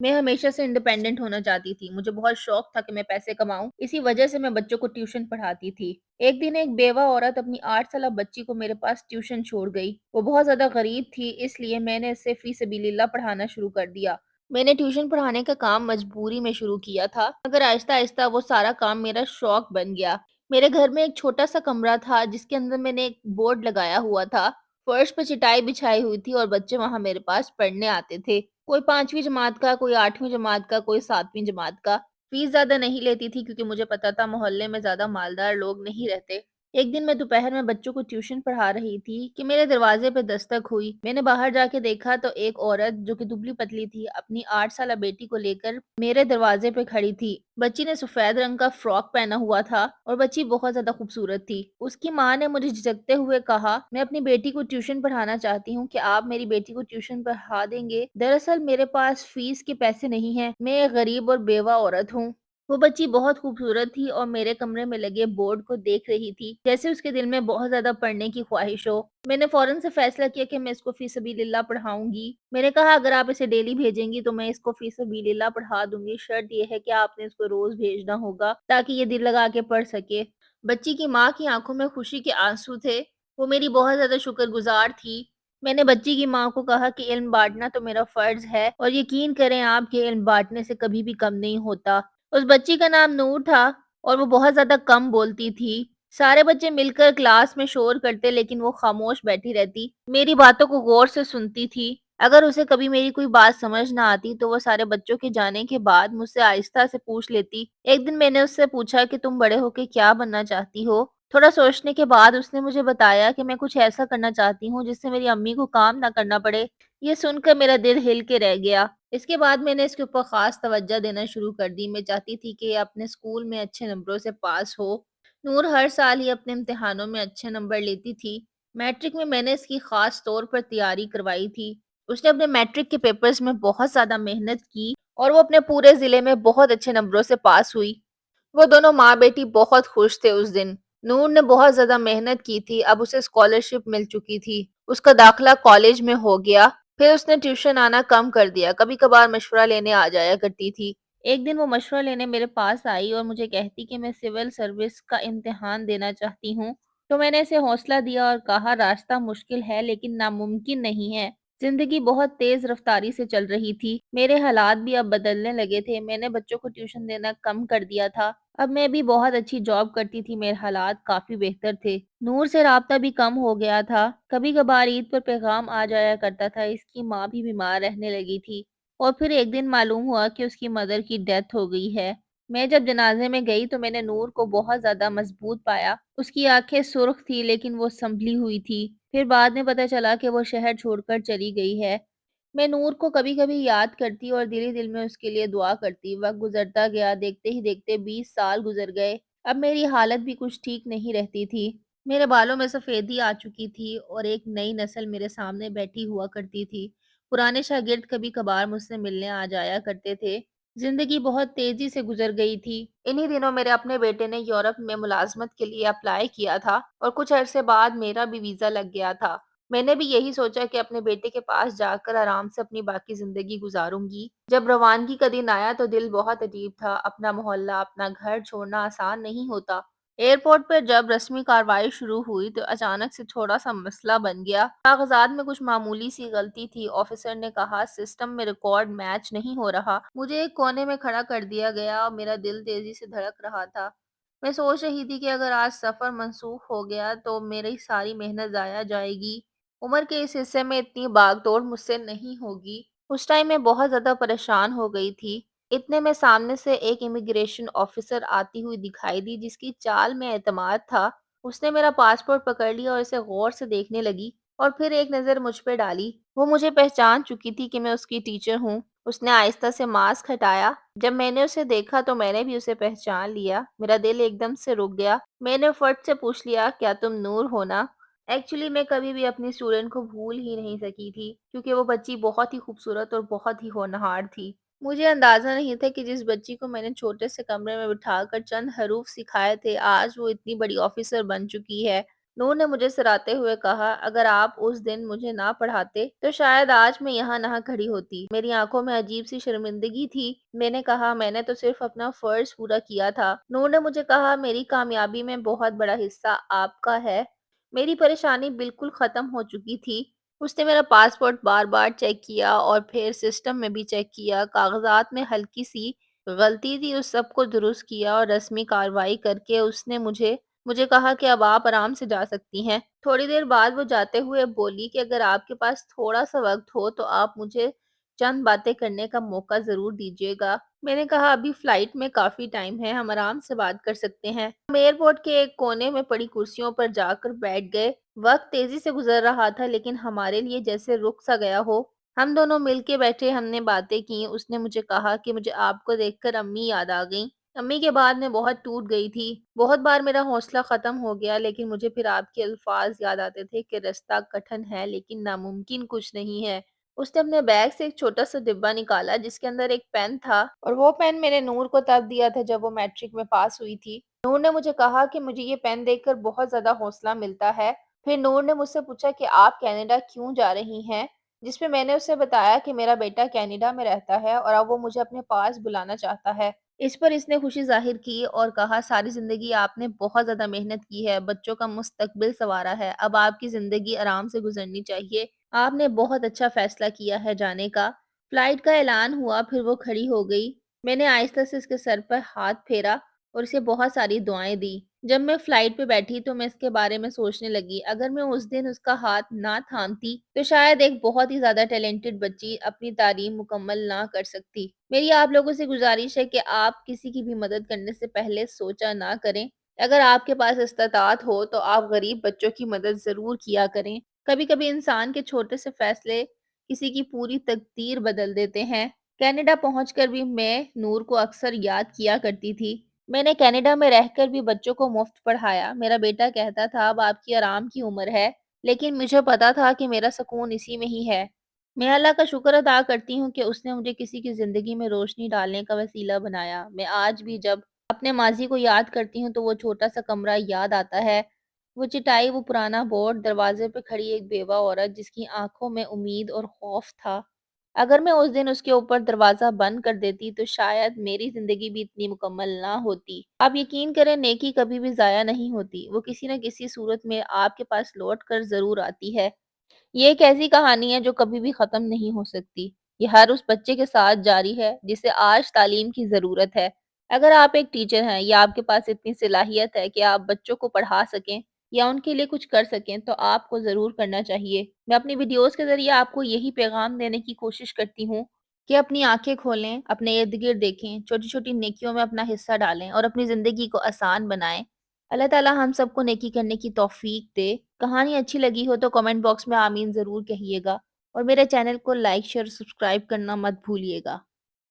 मैं हमेशा से इंडिपेंडेंट होना चाहती थी। मुझे बहुत शौक था कि मैं पैसे कमाऊँ। इसी वजह से मैं बच्चों को ट्यूशन पढ़ाती थी। एक दिन एक बेवा औरत अपनी 8 साला बच्ची को मेरे पास ट्यूशन छोड़ गई। वो बहुत ज़्यादा गरीब थी, इसलिए मैंने इसे फ़ी सबीलिल्लाह पढ़ाना शुरू कर दिया। मैंने ट्यूशन पढ़ाने का काम मजबूरी में शुरू किया था, मगर आहिस्ता-आहिस्ता वो सारा काम मेरा शौक बन गया। मेरे घर में एक छोटा-सा कमरा था जिसके अंदर मैंने एक बोर्ड लगाया हुआ था। फर्श पे चटाई बिछाई हुई थी और बच्चे वहाँ मेरे पास पढ़ने आते थे। कोई 5वीं जमात का, कोई 8वीं जमात का, कोई 7वीं जमात का। फीस ज़्यादा नहीं लेती थी क्योंकि मुझे पता था मोहल्ले में ज़्यादा मालदार लोग नहीं रहते। एक दिन मैं दोपहर में बच्चों को ट्यूशन पढ़ा रही थी कि मेरे दरवाजे पे दस्तक हुई। मैंने बाहर जाके देखा तो एक औरत जो कि दुबली-पतली थी, अपनी 8 साला बेटी को लेकर मेरे दरवाजे पे खड़ी थी। बच्ची ने सफ़ेद रंग का फ्रॉक पहना हुआ था और बच्ची बहुत ज़्यादा खूबसूरत थी। उसकी माँ ने मुझे झिझकते हुए कहा, "मैं अपनी बेटी को ट्यूशन पढ़ाना चाहती हूँ, क्या आप मेरी बेटी को ट्यूशन पढ़ा देंगे? दरअसल मेरे पास फीस के पैसे नहीं हैं। मैं एक गरीब और बेवा औरत हूँ।" वो बच्ची बहुत खूबसूरत थी और मेरे कमरे में लगे बोर्ड को देख रही थी, जैसे उसके दिल में बहुत ज़्यादा पढ़ने की ख्वाहिश हो। मैंने फ़ौरन से फ़ैसला किया कि मैं इसको फ़ी सबीलिल्लाह पढ़ाऊँगी। मैंने कहा, "अगर आप इसे डेली भेजेंगी तो मैं इसको फ़ी सबीलिल्लाह पढ़ा दूँगी। शर्त ये है कि आपने इसको रोज़ भेजना होगा ताकि ये दिल लगा के पढ़ सके।" बच्ची की माँ की आँखों में खुशी के आँसू थे। वो मेरी बहुत ज़्यादा शुक्रगुज़ार थी। मैंने बच्ची की माँ को कहा कि इल्म बाँटना तो मेरा फ़र्ज़ है और यकीन करें आप कि इल्म बाँटने से कभी भी कम नहीं होता। उस बच्ची का नाम नूर था और वो बहुत ज़्यादा कम बोलती थी। सारे बच्चे मिलकर क्लास में शोर करते लेकिन वो खामोश बैठी रहती। मेरी बातों को गौर से सुनती थी। अगर उसे कभी मेरी कोई बात समझ ना आती तो वो सारे बच्चों के जाने के बाद मुझसे आहिस्ता से पूछ लेती। एक दिन मैंने उससे पूछा कि तुम बड़े होके क्या बनना चाहती हो? थोड़ा सोचने के बाद उसने मुझे बताया कि मैं कुछ ऐसा करना चाहती हूँ जिससे मेरी अम्मी को काम ना करना पड़े। ये सुनकर मेरा दिल हिल के रह गया। इसके बाद मैंने इसके ऊपर ख़ास तवज्जो देना शुरू कर दी। मैं चाहती थी कि ये अपने स्कूल में अच्छे नंबरों से पास हो। नूर हर साल ही अपने इम्तिहानों में अच्छे नंबर लेती थी। मैट्रिक में मैंने इसकी ख़ास तौर पर तैयारी करवाई थी। उसने अपने मैट्रिक के पेपर्स में बहुत ज़्यादा मेहनत की और वो अपने पूरे ज़िले में बहुत अच्छे नंबरों से पास हुई। वो दोनों माँ-बेटी बहुत खुश थे उस दिन। नूर ने बहुत ज़्यादा मेहनत की थी, अब उसे स्कॉलरशिप मिल चुकी थी। उसका दाखिला कॉलेज में हो गया। फिर उसने ट्यूशन आना कम कर दिया, कभी-कभार मशवरा लेने आ जाया करती थी। एक दिन वो मशवरा लेने मेरे पास आई और मुझे कहती कि मैं सिविल सर्विस का इम्तिहान देना चाहती हूँ। तो मैंने इसे हौसला दिया और कहा, रास्ता मुश्किल है लेकिन नामुमकिन नहीं है। ज़िंदगी बहुत तेज़ रफ्तारी से चल रही थी। मेरे हालात भी अब बदलने लगे थे। मैंने बच्चों को ट्यूशन देना कम कर दिया था। अब मैं भी बहुत अच्छी जॉब करती थी, मेरे हालात काफ़ी बेहतर थे। नूर से राब्ता भी कम हो गया था। कभी-कभार ईद पर पैगाम आ जाया करता था। इसकी माँ भी बीमार रहने लगी थी और फिर एक दिन मालूम हुआ कि उसकी मदर की डेथ हो गई है। मैं जब जनाज़े में गई तो मैंने नूर को बहुत ज़्यादा मज़बूत पाया। उसकी आँखें सुर्ख़ थी लेकिन वो सँभली हुई थी। फिर बाद में पता चला कि वो शहर छोड़कर चली गई है। मैं नूर को कभी-कभी याद करती और दिल ही दिल में उसके लिए दुआ करती। वक़्त गुज़रता गया, देखते ही देखते 20 साल गुज़र गए। अब मेरी हालत भी कुछ ठीक नहीं रहती थी। मेरे बालों में सफ़ेदी आ चुकी थी और एक नई नस्ल मेरे सामने बैठी हुआ करती थी। पुराने शागिर्द कभी-कभार मुझसे मिलने आ जाया करते थे। ज़िंदगी बहुत तेज़ी से गुज़र गई थी। इन्हीं दिनों मेरे अपने बेटे ने यूरोप में मुलाज़मत के लिए अप्लाई किया था और कुछ अरसे बाद मेरा भी वीज़ा लग गया था। मैंने भी यही सोचा कि अपने बेटे के पास जाकर आराम से अपनी बाकी ज़िंदगी गुज़ारूँगी। जब रवानगी का दिन आया तो दिल बहुत अजीब था। अपना मोहल्ला, अपना घर छोड़ना आसान नहीं होता। एयरपोर्ट पर जब रस्मी कार्रवाई शुरू हुई तो अचानक से थोड़ा-सा मसला बन गया। कागज़ात में कुछ मामूली सी गलती थी। ऑफ़िसर ने कहा, सिस्टम में रिकॉर्ड मैच नहीं हो रहा। मुझे एक कोने में खड़ा कर दिया गया और मेरा दिल तेज़ी से धड़क रहा था। मैं सोच रही थी कि अगर आज सफ़र मनसूख हो गया तो मेरी सारी मेहनत ज़ाया जाएगी। उम्र के इस हिस्से में इतनी भाग-दौड़ मुझसे नहीं होगी। उस टाइम मैं बहुत ज़्यादा परेशान हो गई थी। इतने में सामने से एक इमिग्रेशन ऑफिसर आती हुई दिखाई दी जिसकी चाल में एतमाद था। उसने मेरा पासपोर्ट पकड़ लिया और इसे गौर से देखने लगी और फिर एक नज़र मुझ पे डाली। वो मुझे पहचान चुकी थी कि मैं उसकी टीचर हूँ। उसने आहिस्ता से मास्क हटाया। जब मैंने उसे देखा तो मैंने भी उसे पहचान लिया। मेरा दिल एकदम से रुक गया। मैंने फट से पूछ लिया, क्या तुम नूर हो ना? एक्चुअली मैं कभी भी अपनी स्टूडेंट को भूल ही नहीं सकी थी क्योंकि वो बच्ची बहुत ही खूबसूरत और बहुत ही होनहार थी। मुझे अंदाज़ा नहीं था कि जिस बच्ची को मैंने छोटे से कमरे में बिठाकर चंद हरूफ सिखाए थे, आज वो इतनी बड़ी ऑफिसर बन चुकी है। نور نے مجھے سراتے ہوئے کہا، اگر آپ اس دن مجھے نہ پڑھاتے تو شاید آج میں یہاں نہ کھڑی ہوتی۔ میری آنکھوں میں عجیب سی شرمندگی تھی۔ میں نے کہا، میں نے تو صرف اپنا فرض پورا کیا تھا۔ نور نے مجھے کہا، میری کامیابی میں بہت بڑا حصہ آپ کا ہے۔ میری پریشانی بالکل ختم ہو چکی تھی۔ اس نے میرا پاسپورٹ بار بار چیک کیا اور پھر سسٹم میں بھی چیک کیا۔ کاغذات میں ہلکی سی غلطی تھی، اس سب کو درست کیا اور رسمی کارروائی کر کے اس نے مجھے کہا کہ اب آپ آرام سے جا سکتی ہیں۔ تھوڑی دیر بعد وہ جاتے ہوئے بولی کہ اگر آپ کے پاس تھوڑا سا وقت ہو تو آپ مجھے چند باتیں کرنے کا موقع ضرور دیجیے گا۔ میں نے کہا، ابھی فلائٹ میں کافی ٹائم ہے، ہم آرام سے بات کر سکتے ہیں۔ ہم ایئرپورٹ کے ایک کونے میں پڑی کرسیوں پر جا کر بیٹھ گئے۔ وقت تیزی سے گزر رہا تھا لیکن ہمارے لیے جیسے رک سا گیا ہو۔ ہم دونوں مل کے بیٹھے، ہم نے باتیں کی۔ اس نے مجھے کہا کہ مجھے آپ کو دیکھ کر امی یاد آ گئیں۔ امی کے بعد میں بہت ٹوٹ گئی تھی۔ بہت بار میرا حوصلہ ختم ہو گیا لیکن مجھے پھر آپ کے الفاظ یاد آتے تھے کہ رستہ کٹھن ہے لیکن ناممکن کچھ نہیں ہے۔ اس نے اپنے بیگ سے ایک چھوٹا سا ڈبہ نکالا جس کے اندر ایک پین تھا، اور وہ پین میں نے نور کو تب دیا تھا جب وہ میٹرک میں پاس ہوئی تھی۔ نور نے مجھے کہا کہ مجھے یہ پین دیکھ کر بہت زیادہ حوصلہ ملتا ہے۔ پھر نور نے مجھ سے پوچھا کہ آپ کینیڈا کیوں جا رہی ہیں، جس پہ میں نے اسے بتایا کہ میرا بیٹا کینیڈا میں رہتا ہے اور اب وہ مجھے اپنے پاس بلانا چاہتا ہے۔ اس پر اس نے خوشی ظاہر کی اور کہا، ساری زندگی آپ نے بہت زیادہ محنت کی ہے، بچوں کا مستقبل سنوارا ہے، اب آپ کی زندگی آرام سے گزرنی چاہیے۔ آپ نے بہت اچھا فیصلہ کیا ہے جانے کا۔ فلائٹ کا اعلان ہوا، پھر وہ کھڑی ہو گئی۔ میں نے آہستہ سے اس کے سر پر ہاتھ پھیرا اور اسے بہت ساری دعائیں دی۔ جب میں فلائٹ پہ بیٹھی تو میں اس کے بارے میں سوچنے لگی، اگر میں اس دن اس کا ہاتھ نہ تھامتی تو شاید ایک بہت ہی زیادہ ٹیلنٹڈ بچی اپنی تعلیم مکمل نہ کر سکتی۔ میری آپ لوگوں سے گزارش ہے کہ آپ کسی کی بھی مدد کرنے سے پہلے سوچا نہ کریں۔ اگر آپ کے پاس استطاعت ہو تو آپ غریب بچوں کی مدد ضرور کیا کریں۔ کبھی کبھی انسان کے چھوٹے سے فیصلے کسی کی پوری تقدیر بدل دیتے ہیں۔ کینیڈا پہنچ کر بھی میں نور کو اکثر یاد کیا کرتی تھی۔ میں نے کینیڈا میں رہ کر بھی بچوں کو مفت پڑھایا۔ میرا بیٹا کہتا تھا، اب آپ کی آرام کی عمر ہے، لیکن مجھے پتا تھا کہ میرا سکون اسی میں ہی ہے۔ میں اللہ کا شکر ادا کرتی ہوں کہ اس نے مجھے کسی کی زندگی میں روشنی ڈالنے کا وسیلہ بنایا۔ میں آج بھی جب اپنے ماضی کو یاد کرتی ہوں تو وہ چھوٹا سا کمرہ یاد آتا ہے، وہ چٹائی، وہ پرانا بورڈ، دروازے پہ کھڑی ایک بیوہ عورت جس کی آنکھوں میں امید اور خوف تھا۔ اگر میں اس دن اس کے اوپر دروازہ بند کر دیتی تو شاید میری زندگی بھی اتنی مکمل نہ ہوتی۔ آپ یقین کریں، نیکی کبھی بھی ضائع نہیں ہوتی، وہ کسی نہ کسی صورت میں آپ کے پاس لوٹ کر ضرور آتی ہے۔ یہ ایک ایسی کہانی ہے جو کبھی بھی ختم نہیں ہو سکتی۔ یہ ہر اس بچے کے ساتھ جاری ہے جسے آج تعلیم کی ضرورت ہے۔ اگر آپ ایک ٹیچر ہیں یا آپ کے پاس اتنی صلاحیت ہے کہ آپ بچوں کو پڑھا سکیں یا ان کے لیے کچھ کر سکیں تو آپ کو ضرور کرنا چاہیے۔ میں اپنی ویڈیوز کے ذریعے آپ کو یہی پیغام دینے کی کوشش کرتی ہوں کہ اپنی آنکھیں کھولیں، اپنے ارد گرد دیکھیں، چھوٹی چھوٹی نیکیوں میں اپنا حصہ ڈالیں اور اپنی زندگی کو آسان بنائیں۔ اللہ تعالی ہم سب کو نیکی کرنے کی توفیق دے۔ کہانی اچھی لگی ہو تو کمنٹ باکس میں آمین ضرور کہیے گا، اور میرے چینل کو لائک، شیئر، سبسکرائب کرنا مت بھولیے گا۔